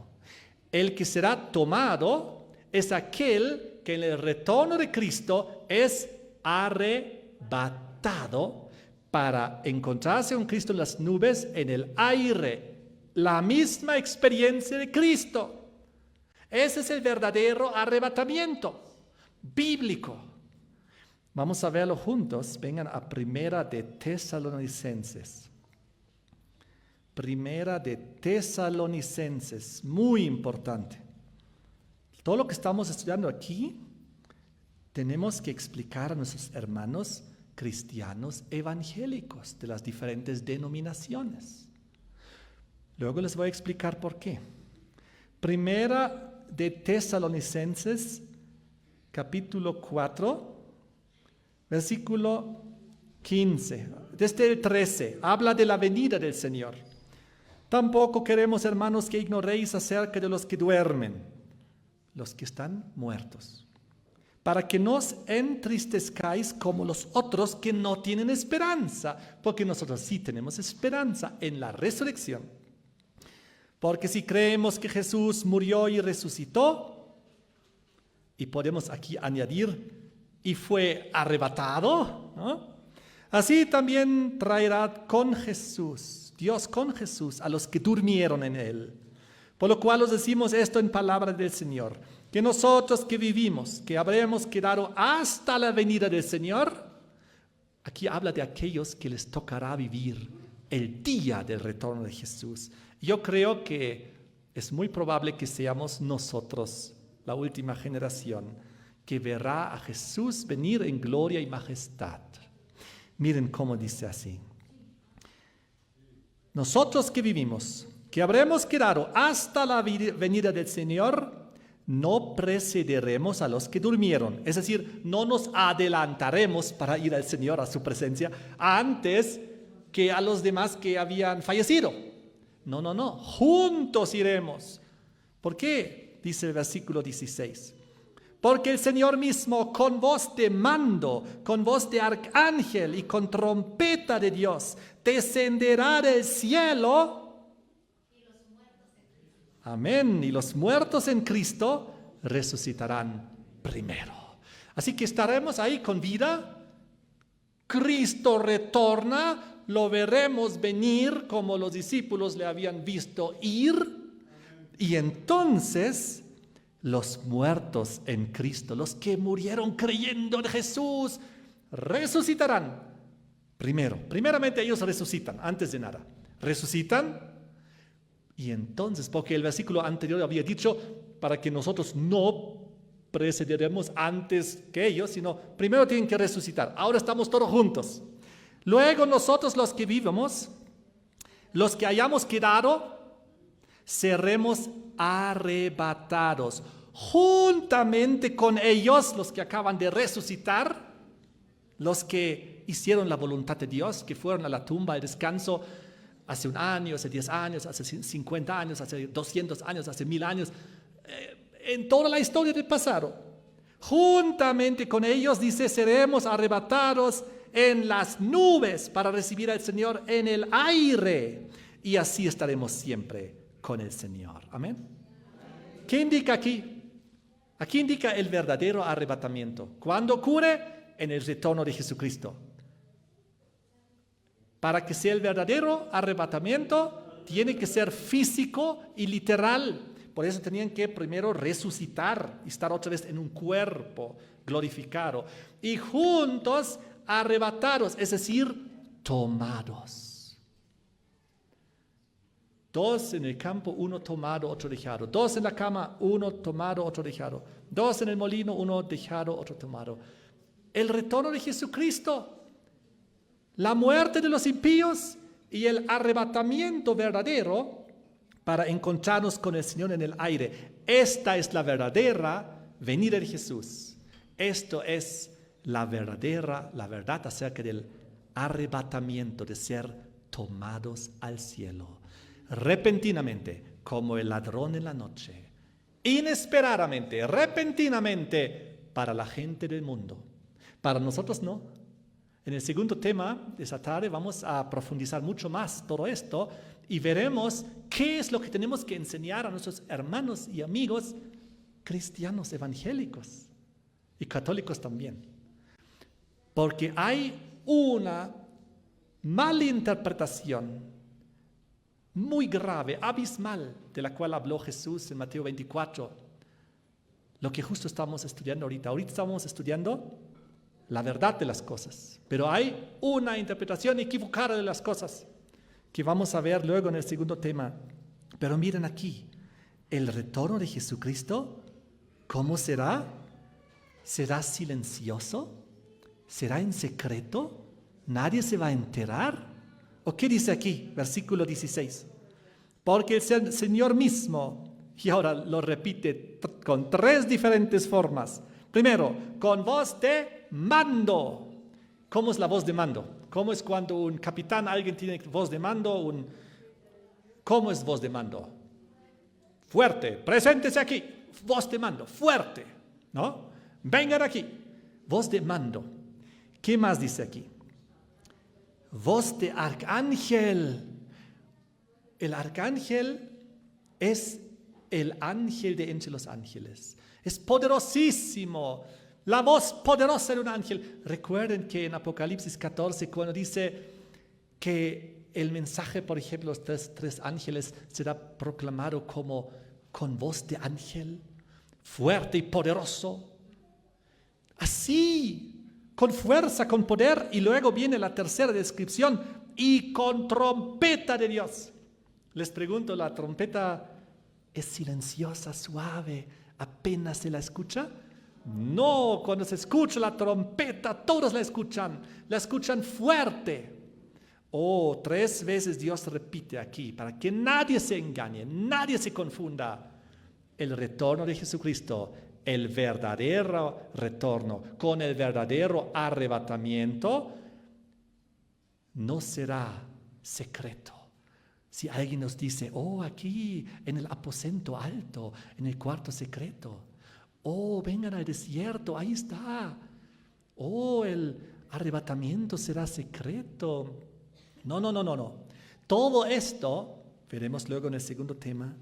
El que será tomado es aquel que en el retorno de Cristo es arrebatado para encontrarse con Cristo en las nubes, en el aire. La misma experiencia de Cristo. Ese es el verdadero arrebatamiento bíblico. Vamos a verlo juntos. Vengan a Primera de Tesalonicenses. Primera de Tesalonicenses, muy importante. Todo lo que estamos estudiando aquí, tenemos que explicar a nuestros hermanos cristianos evangélicos de las diferentes denominaciones. Luego les voy a explicar por qué. Primera de Tesalonicenses, capítulo 4, versículo 15, desde el 13, habla de la venida del Señor. Tampoco queremos, hermanos, que ignoréis acerca de los que duermen, los que están muertos, para que no os entristezcáis como los otros que no tienen esperanza, porque nosotros sí tenemos esperanza en la resurrección. Porque si creemos que Jesús murió y resucitó, y podemos aquí añadir, y fue arrebatado, ¿no? Así también traerá con Jesús, Dios con Jesús, a los que durmieron en Él. Por lo cual os decimos esto en palabra del Señor, que nosotros que vivimos, que habremos quedado hasta la venida del Señor, aquí habla de aquellos que les tocará vivir el día del retorno de Jesús. Yo creo que es muy probable que seamos nosotros, la última generación, que verá a Jesús venir en gloria y majestad. Miren cómo dice así. Nosotros que vivimos, que habremos quedado hasta la venida del Señor, no precederemos a los que durmieron. Es decir, no nos adelantaremos para ir al Señor, a su presencia, antes que a los demás que habían fallecido. No. Juntos iremos. ¿Por qué? Dice el versículo 16. Porque el Señor mismo, con voz de mando, con voz de arcángel y con trompeta de Dios, descenderá del cielo. Amén. Y los muertos en Cristo resucitarán primero. Así que estaremos ahí con vida. Cristo retorna. Lo veremos venir como los discípulos le habían visto ir. Y entonces los muertos en Cristo, los que murieron creyendo en Jesús, resucitarán primero. Primeramente ellos resucitan, antes de nada. Resucitan y entonces, porque el versículo anterior había dicho para que nosotros no precederemos antes que ellos, sino primero tienen que resucitar. Ahora estamos todos juntos. Luego nosotros los que vivamos, los que hayamos quedado, seremos arrebatados juntamente con ellos, los que acaban de resucitar, los que hicieron la voluntad de Dios, que fueron a la tumba, al descanso, hace 1 año, hace 10 años, hace 50 años, hace 200 años, hace 1000 años, en toda la historia del pasado. Juntamente con ellos, dice, seremos arrebatados en las nubes para recibir al Señor en el aire. Y así estaremos siempre con el Señor. Amén. ¿Qué indica aquí? Aquí indica el verdadero arrebatamiento. ¿Cuándo ocurre? En el retorno de Jesucristo. Para que sea el verdadero arrebatamiento, tiene que ser físico y literal. Por eso tenían que primero resucitar y estar otra vez en un cuerpo glorificado. Y juntos arrebatados, es decir, tomados. 2 en el campo, 1 tomado, otro dejado. 2 en la cama, 1 tomado, otro dejado. 2 en el molino, 1 dejado, otro tomado. El retorno de Jesucristo, la muerte de los impíos y el arrebatamiento verdadero para encontrarnos con el Señor en el aire. Esta es la verdadera venida de Jesús. Esto es la verdad acerca del arrebatamiento, de ser tomados al cielo. Repentinamente, como el ladrón en la noche. Inesperadamente, repentinamente, para la gente del mundo. Para nosotros no. En el segundo tema de esta tarde vamos a profundizar mucho más todo esto y veremos qué es lo que tenemos que enseñar a nuestros hermanos y amigos cristianos evangélicos y católicos también. Porque hay una mala interpretación muy grave, abismal, de la cual habló Jesús en Mateo 24. Lo que justo estamos estudiando ahorita. Ahorita estamos estudiando la verdad de las cosas, pero hay una interpretación equivocada de las cosas que vamos a ver luego en el segundo tema. Pero miren aquí, el retorno de Jesucristo, ¿cómo será? ¿Será silencioso? ¿Será en secreto? ¿Nadie se va a enterar? ¿O qué dice aquí? Versículo 16. Porque el Señor mismo, y ahora lo repite con 3 diferentes formas. Primero, con voz de mando. ¿Cómo es la voz de mando? ¿Cómo es cuando un capitán, alguien tiene voz de mando? ¿Cómo es voz de mando? Fuerte, preséntese aquí. Voz de mando, fuerte, ¿no? Vengan aquí. Voz de mando. ¿Qué más dice aquí? Voz de arcángel. El arcángel es el ángel de entre los ángeles. Es poderosísimo. La voz poderosa de un ángel. Recuerden que en Apocalipsis 14, cuando dice que el mensaje, por ejemplo, los tres ángeles será proclamado como con voz de ángel, fuerte y poderoso. Así, con fuerza, con poder. Y luego viene la tercera descripción, y con trompeta de Dios. Les pregunto, ¿la trompeta es silenciosa, suave, apenas se la escucha? No, cuando se escucha la trompeta, todos la escuchan fuerte. 3 veces Dios repite aquí, para que nadie se engañe, nadie se confunda. El retorno de Jesucristo, el verdadero retorno, con el verdadero arrebatamiento, no será secreto. Si alguien nos dice, aquí en el aposento alto, en el cuarto secreto, vengan al desierto, ahí está. El arrebatamiento será secreto. No. Todo esto, veremos luego en el segundo tema,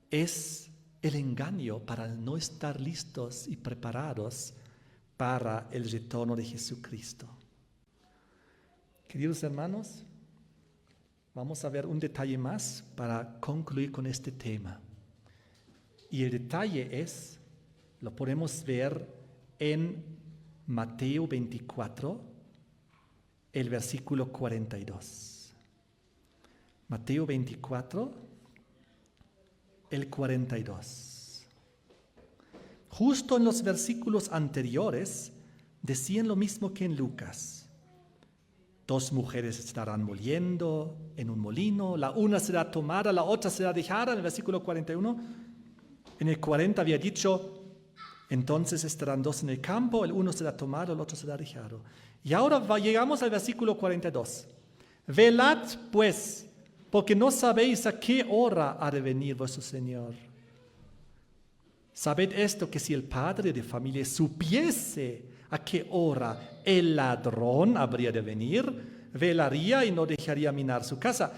es el engaño para no estar listos y preparados para el retorno de Jesucristo. Queridos hermanos, vamos a ver un detalle más para concluir con este tema. Y el detalle es, lo podemos ver en Mateo 24, el versículo 42. Mateo 24, el 42. Justo en los versículos anteriores decían lo mismo que en Lucas. 2 mujeres estarán moliendo en un molino, la una será tomada, la otra será dejada, en el versículo 41. En el 40 había dicho, entonces estarán 2 en el campo, el uno será tomado, el otro será dejado. Y ahora llegamos al versículo 42. Velad pues, porque no sabéis a qué hora ha de venir vuestro Señor. Sabed esto, que si el padre de familia supiese a qué hora el ladrón habría de venir, velaría y no dejaría minar su casa.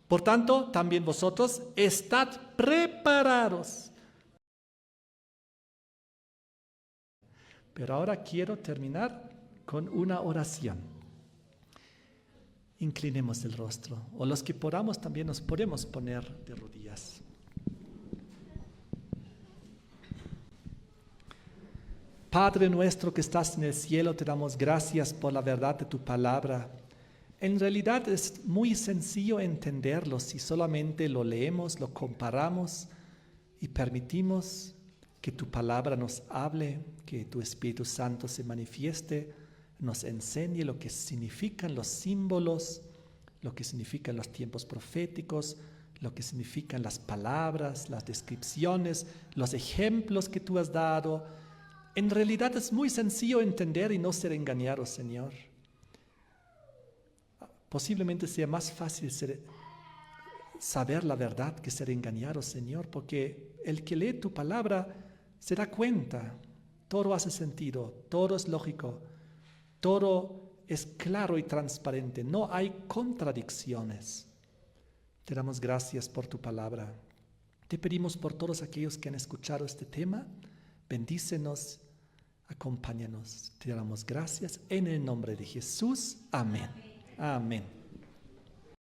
Por tanto, también vosotros estad preparados. Pero ahora quiero terminar con una oración. Inclinemos el rostro, o los que podamos también nos podemos poner de rodillas. Padre nuestro que estás en el cielo, te damos gracias por la verdad de tu palabra. En realidad es muy sencillo entenderlo si solamente lo leemos, lo comparamos y permitimos que tu palabra nos hable, que tu Espíritu Santo se manifieste, nos enseñe lo que significan los símbolos, lo que significan los tiempos proféticos, lo que significan las palabras, las descripciones, los ejemplos que tú has dado. En realidad es muy sencillo entender y no ser engañado, Señor. Posiblemente sea más fácil saber la verdad que ser engañado, Señor, porque el que lee tu palabra se da cuenta, todo hace sentido, todo es lógico, todo es claro y transparente, no hay contradicciones. Te damos gracias por tu palabra. Te pedimos por todos aquellos que han escuchado este tema, bendícenos, acompáñanos. Te damos gracias en el nombre de Jesús. Amén. Amén.